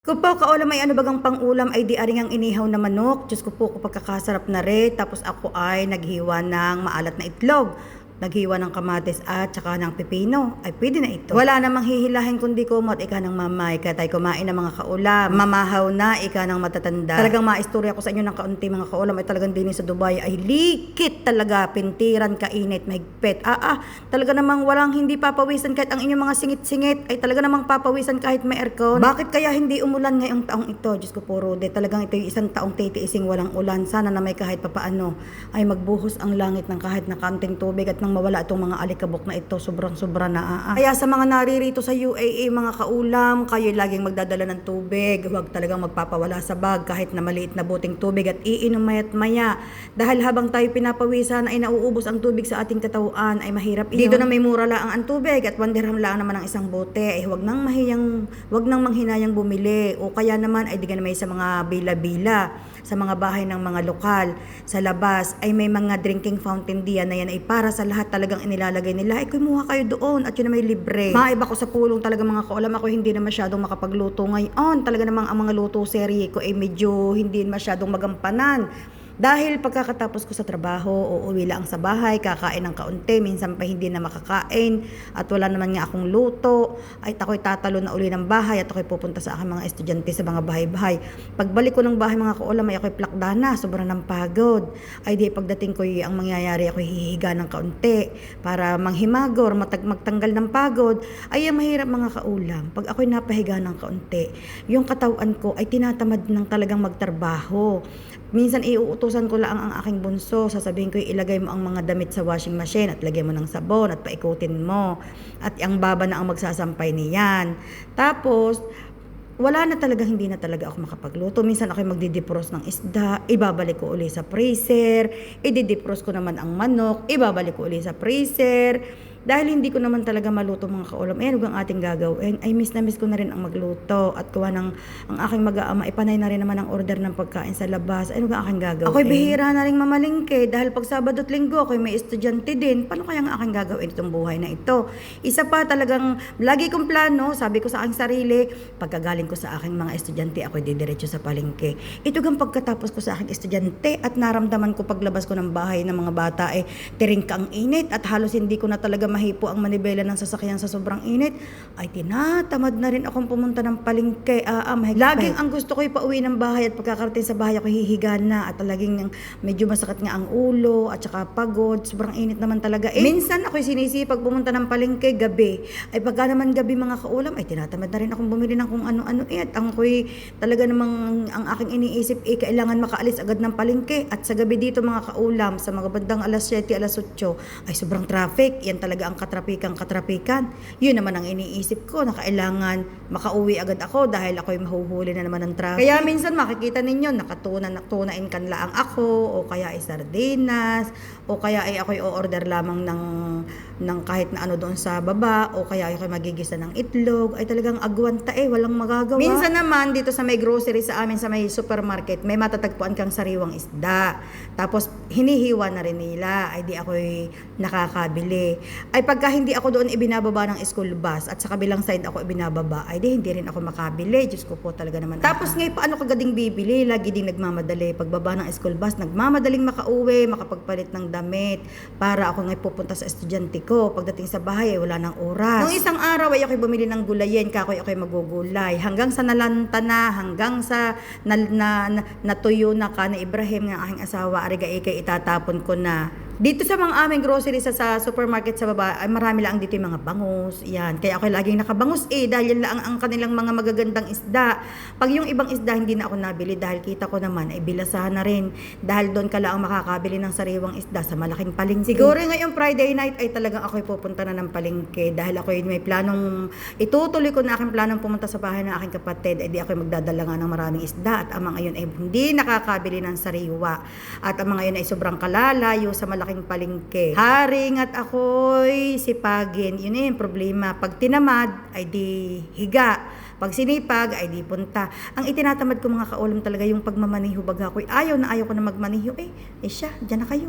Kupo kaulam ay ano bagang pang-ulam ay di aring ang inihaw na manok. Diyos ko po kapag kakasarap na rin. Tapos ako ay naghiwa ng maalat na itlog. Naghiwa ng kamatis at saka ng pipino. Ay pwede na ito. Wala namang hihilahin kundi kumot ika ng mamay. Kaya tayo kumain ng mga kaulam. Mamahaw na ika ng matatanda. Talagang maistorya ko sa inyo ng kaunti mga kaulam ay talagang din sa Dubai ay likit talaga. Pintiran, kainit, mahigpit. Talaga namang walang hindi papawisan kahit ang inyong mga singit-singit ay talaga namang papawisan kahit may aircon. Bakit kaya hindi umulan ngayong taong ito? Diyos ko po Rode, talagang ito yung isang taong titiising walang ulan. Sana na may kahit papaano ay magbuhos ang langit ng kahit na kaunting tubig at nang mawala itong mga alikabok na ito, sobrang-sobra na. Kaya sa mga naririto sa UAE, mga kaulam, kayo laging magdadala ng tubig. Huwag talagang magpapawala sa bag kahit na maliit na buting tubig at iinom maya't maya. Dahil habang tayo pinapawisan ay nauubos ang tubig sa ating katawan, ay mahirap iyon. Dito na may mura lang ang tubig at 1 dirham lang naman ang isang bote. Ay huwag nang manghinayang bumili. O kaya naman ay di ka na may sa mga bila-bila, sa mga bahay ng mga lokal, sa labas ay may mga drinking fountain diyan na yan ay para sa lahat talagang inilalagay nila. Ay kumuha kayo doon at yun na may libre. Maiba ko sa pulong talaga mga kaulam. Ako hindi na masyadong makapagluto ngayon. Talaga namang ang mga luto serye ko ay medyo hindi masyadong magampanan. Dahil pagkakatapos ko sa trabaho, uuwi lang sa bahay, kakain ng kaunti, minsan pa hindi na makakain at wala naman nga akong luto, ay ako'y tatalo na uli ng bahay at ako'y pupunta sa aking mga estudyante sa mga bahay-bahay. Pagbalik ko ng bahay mga kaulam ay ako'y plakdana, sobrang ng pagod. Ay di pagdating ko ang mangyayari ako'y hihiga ng kaunti para manghimagor, magtanggal ng pagod. Ay ang mahirap mga kaulam, pag ako'y napahiga ng kaunti, yung katawan ko ay tinatamad ng talagang magtrabaho. Minsan iuutusan ko lang ang aking bunso. Sasabihin ko ilagay mo ang mga damit sa washing machine at lagay mo ng sabon at paikutin mo. At ang baba na ang magsasampay niyan. Tapos, wala na talaga, hindi na talaga ako makapagluto. Minsan ako'y magdidipros ng isda, ibabalik ko uli sa freezer. Ididipros ko naman ang manok, ibabalik ko uli sa freezer. Dahil hindi ko naman talaga maluto mga kaulam, huwag ang ating gagawin. Ay miss na miss ko na rin ang magluto. At kuha ng ang aking mag-aama, ipanay na rin naman ang order ng pagkain sa labas. Ay huwag ang aking gagawin. Ako'y bihira na rin mamalingke dahil pag Sabado at Linggo ako'y may estudyante din. Paano kaya ang aking gagawin itong buhay na ito? Isa pa talagang lagi kong plano, sabi ko sa aking sarili, pagkagaling ko sa aking mga estudyante, ako'y didiretso sa palengke. Ito gang pagkatapos ko sa aking estudyante at naramdaman ko paglabas ko ng bahay ng mga bata ay tiringka ang init at halos hindi ko na talaga mahipo ang manibela ng sasakyan sa sobrang init, ay tinatamad na rin akong pumunta ng palengke. Laging ang gusto ko'y pauwi ng bahay at pagkakarating sa bahay ako hihiga na at laging medyo masakit nga ang ulo at saka pagod, sobrang init naman talaga. Minsan ako'y sinisipag pumunta ng palengke gabi. Ay pagka naman gabi mga kaulam, ay tinatamad na rin akong bumili ng kung ano-ano at ang ko'y talaga namang ang aking iniisip kailangan makaalis agad ng palengke at sa gabi dito mga kaulam sa mga bandang alas 7, alas 8 ay sobrang traffic. Yan talaga ang katrapikan. Yun naman ang iniisip ko na kailangan makauwi agad ako dahil ako'y mahuhuli na naman ng traffic. Kaya minsan makikita ninyo nakatunain kan laang ako o kaya ay sardinas o kaya ay ako'y o-order lamang ng kahit na ano doon sa baba o kaya ay ako'y magigisa ng itlog. Ay talagang agwanta walang magagawa. Minsan naman dito sa may grocery sa amin sa may supermarket may matatagpuan kang sariwang isda. Tapos hinihiwa na rin nila. Ay di ako'y nakakabili. Ay pagka hindi ako doon ibinababa ng school bus at sa kabilang side ako ibinababa, ay di hindi rin ako makabili. Diyos ko po talaga naman. Tapos ngayon paano kagading bibili? Lagi ding nagmamadali. Pagbaba ng school bus, nagmamadaling makauwi, makapagpalit ng damit para ako ngayon pupunta sa estudyante ko. Pagdating sa bahay ay wala nang oras. Nung isang araw ay ako'y bumili ng gulayin, ako'y magugulay. Hanggang sa nalanta na, hanggang sa natuyo na ka na Ibrahim ng aking asawa, ariga ikay itatapon ko na. Dito sa mga aming grocery sa supermarket sa baba, ay marami lang dito yung mga bangus. Yan. Kaya ako laging nakabangus dahil yan lang ang kanilang mga magagandang isda. Pag yung ibang isda hindi na ako nabili dahil kita ko naman ay bilasahan na rin. Dahil doon ka lang makakabili ng sariwang isda sa malaking palengke. Siguro ngayong Friday night ay talagang ako'y pupunta na ng palengke dahil ako'y may planong itutuloy ko na aking planong pumunta sa bahay ng aking kapatid. Ay di ako'y magdadala nga ng maraming isda at ang mga yun ay hindi nakakabili ng sariwa. At ang mga yun ay sobrang kalalayo sa malaking palengke. Haring at ako'y sipagin. Yun yung problema. Pag tinamad, ay di higa. Pag sinipag, ay di punta. Ang itinatamad ko mga kaulam talaga yung pagmamaniho. Baga ako'y ayaw ko na magmaniho. Siya, dyan na kayo.